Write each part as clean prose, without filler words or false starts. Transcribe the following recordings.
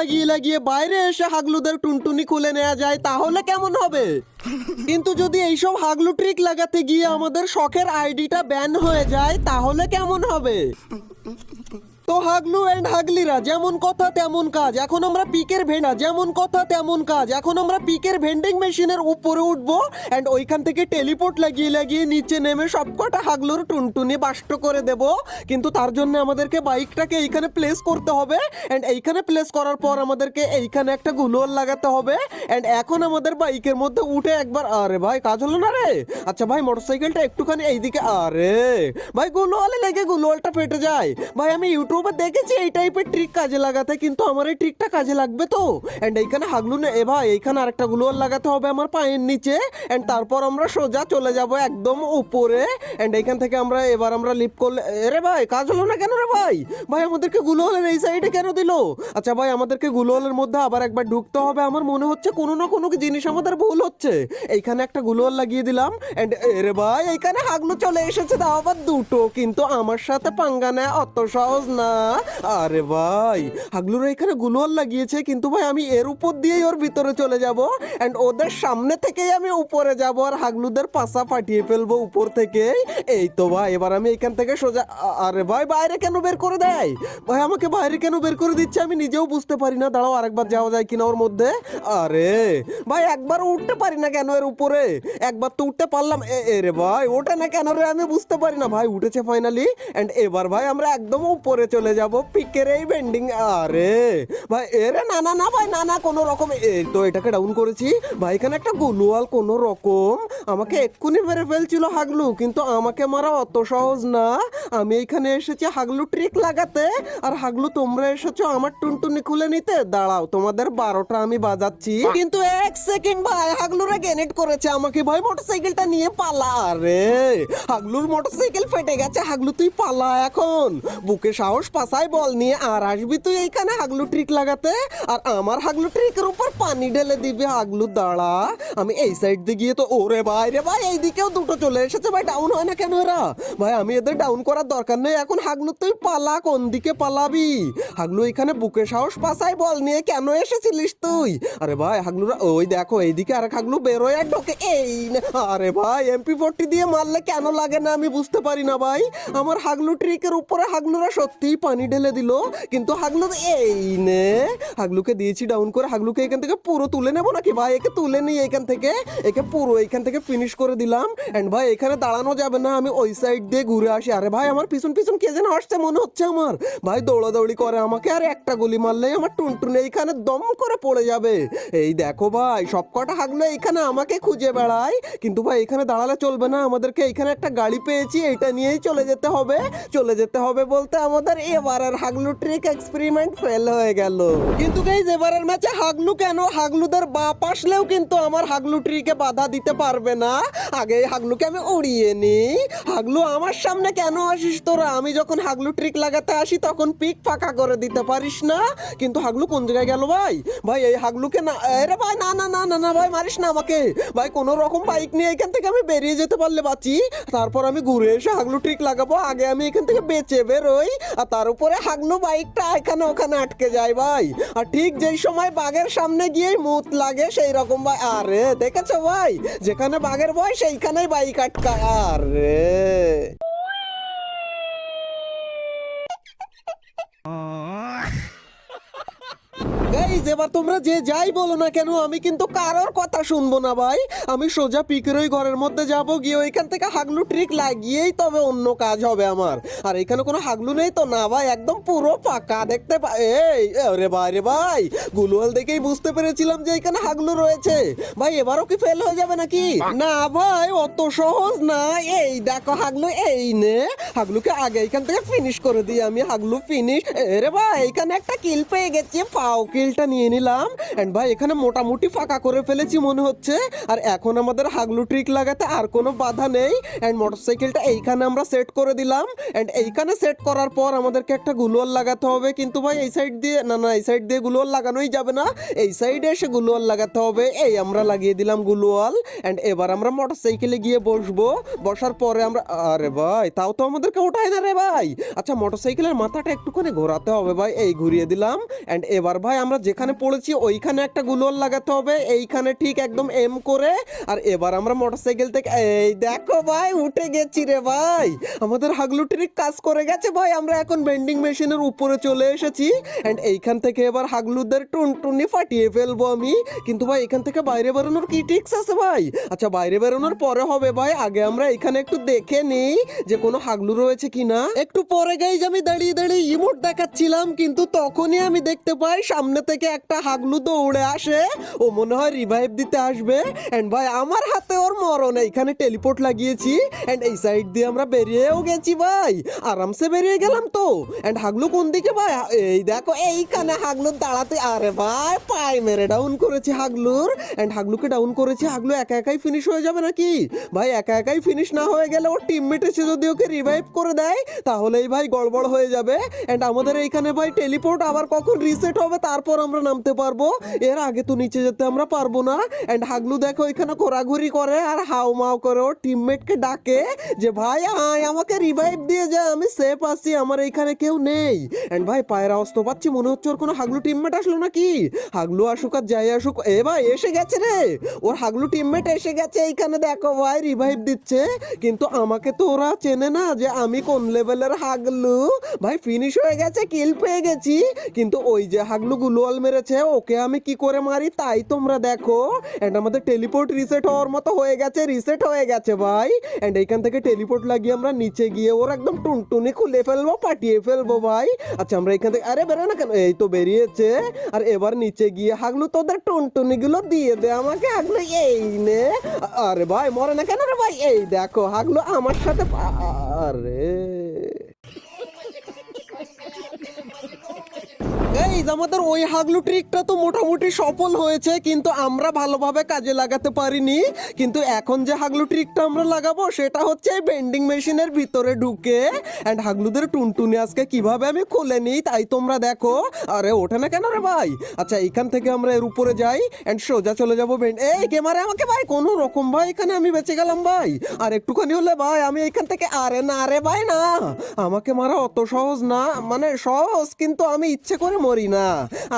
লাগিয়ে লাগিয়ে বাইরে এসে হাগলুদের টুনটুনি খুলে নেওয়া যায় তাহলে কেমন হবে? কিন্তু যদি এইসব হাগলু ট্রিক লাগাতে গিয়ে আমাদের শখের আইডিটা ব্যান হয়ে যায় তাহলে কেমন হবে? তো হাগলু এন্ড হাগলিরা যেমন কথা তেমন কাজ, এখন আমরা পিকের ভেন্ডিং মেশিনের উপরে উঠবো এন্ড ওইখান থেকে টেলিপোর্ট লাগিয়ে লাগিয়ে নিচে নেমে সবকটা হাগলুর টুনটুনি বাষ্ট করে দেব। কিন্তু তার জন্য আমাদেরকে বাইকটাকে এইখানে প্লেস করতে হবে এন্ড এইখানে প্লেস করার পর আমাদেরকে এইখানে একটা গুলোল লাগাতে হবে এন্ড এখন আমাদের বাইকের মধ্যে উঠে একবার, আরে ভাই কাজ হলো না রে। আচ্ছা ভাই মোটরসাইকেলটা একটুখানি এইদিকে, আরে ভাই গুলোয়ালে লেগে গুলোয়ালটা ফেটে যায়। ভাই আমি ইউটিউবে দেখেছি এই টাইপের ট্রিক কাজে লাগাতে, কিন্তু আমার এই ট্রিকটা কাজে লাগবে তো? এন্ড এইখানে হাগলু না, এ ভাই এইখানে আরেকটা গুলোয়াল লাগাতে হবে আমার পায়ের নিচে এন্ড তারপর আমরা সোজা চলে যাব একদম উপরে এন্ড এইখান থেকে আমরা এবার আমরা লিপ করলে, আরে ভাই কাজ হলো না কেন রে ভাই? ভাই আমাদেরকে গুলোয়ালের এই সাইডে কেন দিল? আচ্ছা ভাই আমাদেরকে গুলোয়ালের মধ্যে আবার একবার ঢুকতে হবে, আমার মনে হচ্ছে কোনো না কোনো জিনিস আমাদের ভুল হচ্ছে। এইখানে একটা গুলোয়াল লাগিয়ে দিলাম এন্ড আরে ভাই এইখানে হাগলু চলে এসেছে, তাও আবার দুটো, কিন্তু আমার সাথে পাঙ্গা নেয় অত সহজ না। আরে ভাই হাগলুরা এখানে গুলোয়াল লাগিয়েছে, কিন্তু ভাই আমি এর উপর দিয়েই ওর ভিতরে চলে যাব এন্ড ওদের সামনে থেকেই আমি উপরে যাব আর হাগলুদের পাশা ফাটিয়ে ফেলবো উপর থেকে। এই তো ভাই এবার আমি এখান থেকে সোজা, আরে ভাই বাইরে কেন বের করে দেয়? ভাই আমাকে বাইরে কেন বের করে দিচ্ছে আমি নিজেও বুঝতে পারি না। দাঁড়াও আরেকবার যাওয়া যায় কিনা ওর মধ্যে। আরে ভাই একবার উঠতে পারি না কেন এর উপরে? একবার তো উঠতে পারলাম, রে ভাই ওঠে না কেন রে আমি বুঝতে পারি না। ভাই উঠেছে ফাইনালি এন্ড এবার ভাই আমরা একদম উপরে চলে যাব পিকের এই বেন্ডিং। আরে ভাই এরে না না না ভাই না না কোনো রকম, এই তো এটাকে ডাউন করেছি। ভাই এখানে একটা গুলোয়াল কোনো রকম আমাকে এক্ষুনি মেরে ফেলছিল হাগলু, কিন্তু আমাকে মারা অত সহজ না। আমি এখানে এসেছি হাগলু ট্রিক লাগাতে আর হাগলু তোমরা এসেছো আমার টুনটুনি খুলে নিতে। দাঁড়াও তোমাদের 12টা আমি বাজাচ্ছি। কিন্তু এক সেকেন্ড ভাই হাগলুরা গ্রেনেড করেছে আমাকে। ভাই মোটরসাইকেলটা নিয়ে পালা। আরে হাগলুর মোটরসাইকেল ফেটে গেছে, হাগলু তুই পালা এখন। বুকে সাহস পাছায় বল নিয়ে আর আসবি তুই এইখানে হাগলু ট্রিক লাগাতে আর আমার হাগলু ট্রিকের উপর পানি ঢেলে দিবি। হাগলু দাঁড়া, আমি এই সাইড দিয়ে গিয়ে তো, ওরে ভাই রে ভাই এইদিকেও দুটো চলে এসেছে। ভাই ডাউন হয় না কেন এরা? ভাই আমি এদের ডাউন করার দরকার নেই এখন। হাগলু তুই পালা, কোন দিকে পালাবি? হাগলু এখানে বুকে সাহস পাছায় বল নিয়ে কেন এসেছিলিস তুই? আরে ভাই হাগলুরা ওই দেখো এইদিকে আর হাগলু বেরোয় আর ঢোকে। এই আরে ভাই MP40 দিয়ে মারলে কেন লাগে না আমি বুঝতে পারি না ভাই। আমার হাগলু ট্রিকের উপরে হাগলুরা সত্যিই পানি ঢেলে দিল, কিন্তু হাগলু এই নে হাগলুকে দিয়েছি ডাউন করে। হাগলুকে এখান থেকে পুরো তুলে নেবো নাকি? ভাই একে তুলে নিই এখান থেকে, একে পুরো এখান থেকে ফিনিশ করে দিলাম এন্ড ভাই এখানে দাঁড়ানো যাবে না, আমি ওই সাইড দিয়ে ঘুরে আসি। আরে ভাই আমার পিছন পিছন কে যেন আসছে মনে হচ্ছে আমার। ভাই দৌড়াদৌড়ি করে আমাকে, আর একটা গুলি মারলেই আমার টুনটুনে এইখানে দম করে পড়ে যাবে। এই দেখো ভাই সবকটা হাগলু এইখানে আমাকে খুঁজে বেড়ায়, কিন্তু ভাই এখানে দাঁড়ালে চলবে না, আমাদেরকে এইখানে একটা গাড়ি পেয়েছি, এইটা নিয়েই চলে যেতে হবে। চলে যেতে হবে বলতে আমাদের এবারের হাগলু ট্রিক এক্সপেরিমেন্ট ফেল হয়ে গেল। কিন্তু গাইস এবারের ম্যাচে হাগলু কেন, হাগলুদের বাপ আসলেও কিন্তু আমার হাগলু ট্রিকে বাধা দিতে পারবে না। আগে এই হাগলুকে আমি উড়িয়ে নিই। হাগলু আমার সামনে কেন আসিস তোরা? আমি যখন হাগলু ট্রিক লাগাতে আসি তখন পিক ফাঁকা করে দিতে পারিস না। কিন্তু হাগলু কোন জায়গায় গেল ভাই? ভাই এই হাগলুকে না, আরে ভাই না না না না না ভাই মারিস না আমাকে। ভাই কোন রকম বাইক নিয়ে এখান থেকে আমি বেরিয়ে যেতে পারলে বাঁচি, তারপর আমি ঘুরে এসে হাগলু ট্রিক লাগাবো। আগে আমি এখান থেকে বেঁচে বেরোই আর তার উপরে হাগলু বাইকটা এখানে ওখানে আটকে যায় ভাই। আর ঠিক যেই সময় বাঘের সামনে গিয়েই মুত লাগে সেই রকম ভাই। আরে দেখেছো ভাই, যেখানে বাঘের ভয় সেইখানেই বাইক আটকায়। আরে গাইস এবার তোমরা যে যাই বলো না কেন আমি কিন্তু কারোর কথা শুনবো না ভাই। আমি সোজা পিকের ওই ঘরের মধ্যে যাব, গিয়ে ওইখান থেকে হাগলু ট্রিক লাগিয়েই তবে অন্য কাজ হবে আমার। আর এখানে কোনো হাগলু নেই তো? না ভাই একদম পুরো ফাঁকা দেখতে এই আরে ভাই রে ভাই, গুলোয়াল দেখেই বুঝতে পেরেছিলাম যে এখানে হাগলু রয়েছে। ভাই এবারও কি ফেল হয়ে যাবে নাকি? না ভাই অত সহজ না। এই দেখো হাগলু, এই নে হাগলুকে আগে এখান থেকে ফিনিশ করে দিই আমি। হাগলু ফিনিশ। আরে ভাই এখানে একটা কিল পেয়ে গেছি, পাও কিলটা নিয়ে নিলাম এন্ড ভাই এখানে মোটামুটি ফাঁকা করে ফেলেছি মনে হচ্ছে। আর এখন আমাদের হাগলু ট্রিক লাগাতে আর কোনো বাধা নেই এন্ড মোটরসাইকেলটা এইখানে আমরা সেট করে দিলাম এন্ড এইখানে সেট করার পর আমাদেরকে একটা গুলোয়াল লাগাতে হবে। কিন্তু ভাই এই সাইড দিয়ে না না, এই সাইড দিয়ে গুলোয়াল লাগানোই যাবে না, এই সাইডে এসে গুলোয়াল লাগাতে হবে। এই আমরা লাগিয়ে দিলাম গুলোয়াল এন্ড এবার আমরা মোটরসাইকেলে গিয়ে বসবো। বসার পরে আমরা, আরে ভাই তাও তো আমাদেরকে ওঠায় না রে ভাই। আচ্ছা মোটরসাইকেলের মাথাটা একটুখানি ঘোরাতে হবে ভাই, এই ঘুরিয়ে দিলাম এন্ড এবার ভাই আমরা যে যেখানে পড়েছি ওইখানে একটা গুলোয়াল লাগাতে হবে, এইখানে ঠিক একদম এম করে। আর এবার আমরা মোটরসাইকেল থেকে এই দেখো ভাই উঠে গেছি রে ভাই, আমাদের হাগলু ট্রিক কাজ করে গেছে ভাই। আমরা এখন বেন্ডিং মেশিনের উপরে চলে এসেছি এন্ড এইখান থেকে এবার হাগলুদের টুনটুনি ফাটিয়ে ফেলবো আমি। কিন্তু ভাই এখান থেকে বাইরে বেরোনোর কি ট্রিক্স আছে ভাই? আচ্ছা বাইরে বেরোনোর পরে হবে ভাই, আগে আমরা এখানে একটু দেখে নিই যে কোনো হাগলু রয়েছে কিনা। একটু পরে গাইজ আমি দাঁড়িয়ে দাঁড়িয়ে ইমোট দেখাচ্ছিলাম, কিন্তু তখনই আমি দেখতে পাই সামনে থেকে একটা হাগলু দৌড়ে আসে, ও মনে হয় রিভাইভ দিতে আসবে। এন্ড ভাই আমার হাতে ওর মরণ, এইখানে টেলিপোর্ট লাগিয়েছি এন্ড এই সাইড দিয়ে আমরা বেরিয়েও গেছি ভাই, আরামসে বেরিয়ে গেলাম তো। এন্ড হাগলু কোন দিকে ভাই? এই দেখো এইখানে হাগলুর দাঁড়াতে, আরে ভাই পাই মেরে ডাউন করেছি হাগলুর। এন্ড হাগলুকে ডাউন করেছি, হাগলু একা একাই ফিনিশ হয়ে যাবে নাকি ভাই? একা একাই ফিনিশ না হয়ে গেলে ওর টিমমেট এসে যদি ওকে রিভাইভ করে দেয় তাহলেই ভাই গড়বড় হয়ে যাবে। এন্ড আমাদের এইখানে ভাই টেলিপোর্ট আবার কখন রিসেট হবে তারপর আমরা নামতে পারবো, এর আগে তো নিচে যেতে আমরা পারবো না। এন্ড হাগলু দেখো এখানে ঘোরাঘুরি করে আর হাউ মাউ করে ওর টিমমেটকে ডাকে যে ভাই আয় আমাকে রিভাইভ দিয়ে যা, আমি সেফ আছি, আমার এইখানে কেউ নেই। এন্ড ভাই পায়ের আওয়াজ তো পাচ্ছি, মনে হচ্ছে ওর কোনো হাগলু টিমমেট আসলো নাকি। হাগলু আসুক আর যাই আসুক, এ ভাই এসে গেছে রে, ওর হাগলু টিমমেট এসে গেছে এইখানে দেখো ভাই রিভাইভ দিচ্ছে। কিন্তু আমাকে তো ওরা চেনে না যে আমি কোন লেভেলের হাগলু। ভাই ফিনিশ হয়ে গেছে, কিল পেয়ে গেছি, কিন্তু ওই যে হাগলু গুলোয়াল মেরেছে ওকে আমি কি করে মারি তাই তোমরা দেখো। এন্ড আমাদের টেলিপোর্ট রিসেট হওয়ার মতো হয়ে গেছে, রিসেট হয়ে গেছে ভাই। এন্ড এইখান থেকে টেলিপোর্ট লাগিয়ে আমরা নিচে গিয়ে ওর একদম টুনটুনি খুলে ফেলবো, পাঠিয়ে ফেলবো ভাই। আচ্ছা আমরা এখান থেকে, আরে বেরো না কেন, এই তো বেরিয়েছে। আর এবার নিচে গিয়ে হাগলু তোদের টুনটুনি গুলো দিয়ে দে আমাকে, হাগলু এই নে। আরে ভাই মরে না কেন রে ভাই? এই দেখো হাগলু আমার সাথে, আরে গাইজ আমাদের ওই হাগলু ট্রিকটা তো মোটামুটি সফল হয়েছে, কিন্তু আমরা ভালোভাবে কাজে লাগাতে পারিনি। কিন্তু এখন যে হাগলু ট্রিকটা আমরা লাগাবো সেটা হচ্ছে বেন্ডিং মেশিনের ভিতরে ঢুকে। এন্ড হাগলুদের টুনটুনি আজকে কিভাবে আমি খুলে নিই তাই তোমরা দেখো। আরে ওঠে না কেন রে ভাই? আচ্ছা এখান থেকে আমরা এর উপরে যাই এন্ড সোজা চলে যাবো এই কে মারে আমাকে ভাই? কোনো রকম ভাই এখানে আমি বেঁচে গেলাম ভাই, আর একটুখানি হলে ভাই আমি এখান থেকে, আরে না রে ভাই না, আমাকে মারা অত সহজ না, মানে সহজ কিন্তু আমি ইচ্ছে করে মরি না,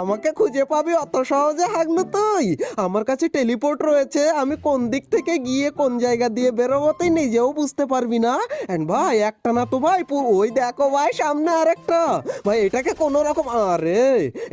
আমাকে খুঁজে পাবি অত সহজে হাগলু তুই? আমার কাছে টেলিপোর্ট রয়েছে, আমি কোন দিক থেকে গিয়ে কোন জায়গা দিয়ে বেরোবো তুই নিজেও বুঝতে পারবি না। এন্ড ভাই একটা না তো ভাই, ওই দেখো ভাই সামনে আরেকটা, ভাই এটাকে কোন রকম, আরে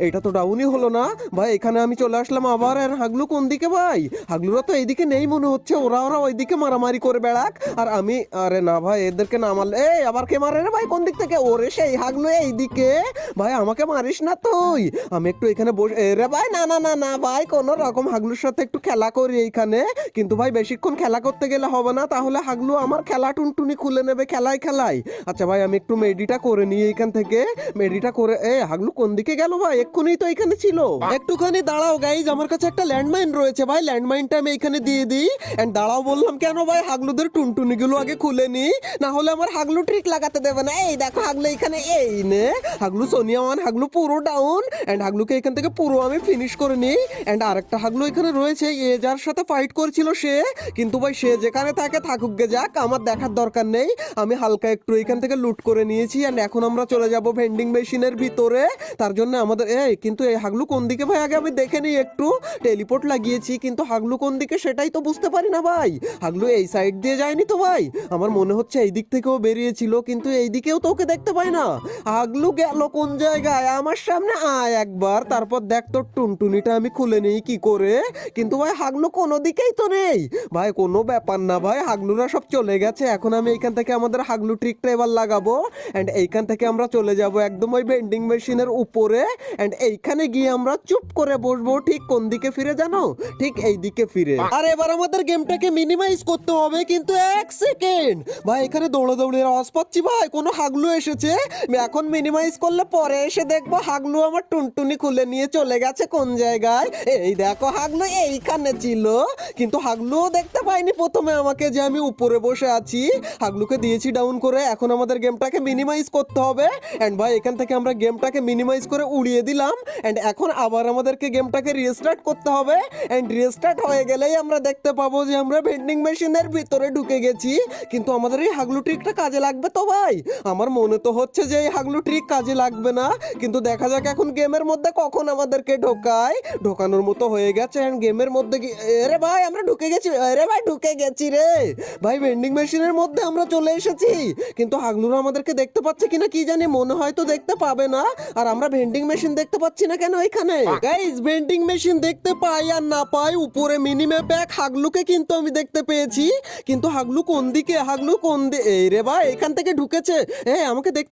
এটা তো ডাউনই হলো না ভাই। এখানে আমি চলে আসলাম আবার, আর হাগলু কোন দিকে ভাই? হাগলুরা তো এইদিকে নেই মনে হচ্ছে, ওরা ওইদিকে মারামারি করে বেড়াক আর আমি, আরে না ভাই এদেরকে না মারলে, এই আবার কে মারে রে ভাই কোন দিক থেকে? ওরে সেই হাগলু এইদিকে, ভাই আমাকে মারিস না তুই, আমি একটু এখানে বসে, রে ভাই না না না না ভাই কোন রকম হাগলুর সাথে একটু খেলা করি এইখানে। কিন্তু ভাই বেশিক্ষণ খেলা করতে গেলে হবে না, তাহলে হাগলু আমার খেলা টুনটুনি খুলে নেবে খেলায় খেলায়। আচ্ছা ভাই আমি একটু মেডিটা করে নিই এইখান থেকে, মেডিটা করে, হাগলু কোন দিকে গেল ভাই? এক্ষুনি তো এখানে ছিল। একটুখানি দাঁড়াও গাইজ, আমার কাছে একটা ল্যান্ডমাইন রয়েছে ভাই, ল্যান্ডমাইনটা আমি এখানে দিয়ে দিই। এন্ড দাঁড়াও বললাম কেন ভাই? হাগলুদের টুনটুনি গুলো আগে খুলে নি, না হলে আমার হাগলু ট্রিক লাগাতে দেবে না। এই দেখো হাগলু এখানে, এই নে হাগলু সোনিয়া ওয়ান, হাগলু পুরো ডাউন। এন্ড হাগলুকে এখান থেকে পুরো আমি ফিনিশ করে নিই। এন্ড আরেকটা হাগলু এখানে রয়েছে, এ যার সাথে ফাইট করছিল সে, কিন্তু ভাই সে যেখানে থাকে থাকুক গে যাক, আমার দেখার দরকার নেই। আমি হালকা একটু এখান থেকে লুট করে নিয়েছি। এন্ড এখন আমরা চলে যাব ভেন্ডিং মেশিনের ভিতরে, তার জন্য আমাদের, কিন্তু এই হাগলু কোন দিকে ভাই? আগে আমি দেখে নিই একটু, টেলিপোর্ট লাগিয়েছি কিন্তু হাগলু কোন দিকে সেটাই তো বুঝতে পারি না ভাই। হাগলু এই সাইড দিয়ে যায়নি তো ভাই, আমার মনে হচ্ছে এই দিক থেকেও বেরিয়েছিল, কিন্তু এই দিকেও তো ওকে দেখতে পাই না। হাগলু গেল কোন জায়গায়? আমার সামনে আয় একবার, তারপর দেখ তোর টুনটুনিটা আমি খুলে নিই কি করে। কিন্তু ভাই হাগলু কোনো দিকেই তো নেই ভাই, কোনো ব্যাপার না ভাই, হাগলুরা সব চলে গেছে। এখন আমি এইখান থেকে আমাদের হাগলু ট্রিকটা এবার লাগাবো। এন্ড এইখান থেকে আমরা চলে যাব একদম ওই বেন্ডিং মেশিনের উপরে। এন্ড এইখানে গিয়ে আমরা চুপ করে বসবো, ঠিক কোন দিকে ফিরে জানো? ঠিক এই দিকে ফিরে। আর এবার আমাদের গেমটাকে মিনিমাইজ করতে হবে, কিন্তু এক সেকেন্ড ভাই, এখানে দৌড়াদৌড়ির আওয়াজ পাচ্ছি ভাই, কোনো হাগলু এসেছে। এখন মিনিমাইজ করলে পরে এসে দেখবো হাগলু আমার টুনটুনি খুলে নিয়ে চলে গেছে কোন জায়গায়। এই দেখো হাগলু এইখানে ছিল, কিন্তু হাগলুও দেখতে পাইনি প্রথমে আমাকে যে আমি উপরে বসে আছি। হাগলুকে দিয়েছি ডাউন করে, এখন আমাদের গেমটাকে মিনিমাইজ করতে হবে। এন্ড ভাই এখান থেকে আমরা গেমটাকে মিনিমাইজ করে উড়িয়ে দিলাম। এন্ড এখন আবার আমাদেরকে গেমটাকে রিস্টার্ট করতে হবে। এন্ড রিস্টার্ট হয়ে গেলেই আমরা দেখতে পাবো যে আমরা ভেন্ডিং মেশিনের ভিতরে ঢুকে গেছি। কিন্তু আমাদের এই হাগলু ট্রিকটা কাজে লাগবে তো ভাই? আমার মনে তো হচ্ছে যে এই হাগলু ট্রিক কাজে লাগবে না, কিন্তু দেখা যাক এখন গেমের মধ্যে কখন আমাদেরকে ঢোকায়। ঢোকানোর মতো হয়ে গেছে এন্ড গেমের মধ্যে আরে ভাই আমরা ঢুকে গেছি, আরে ভাই ঢুকে গেছি রে ভাই, ভেন্ডিং মেশিনের মধ্যে আমরা চলে এসেছি। কিন্তু হাগলুরা আমাদেরকে দেখতে পাচ্ছে কিনা কি জানি, মনে হয় তো দেখতে পাবে না। আর আমরা ভেন্ডিং মেশিন দেখতে পাচ্ছি না কেন এখানে? গাইস ভেন্ডিং মেশিন দেখতে পাই আর না পাই, উপরে মিনি ম্যাপে এক হাগলুকে কিন্তু আমি দেখতে পেয়েছি। কিন্তু হাগলু কোন দিকে, হাগলু কোন দিকে? এই রে ভাই এখান থেকে ঢুকেছে, আমাকে দেখ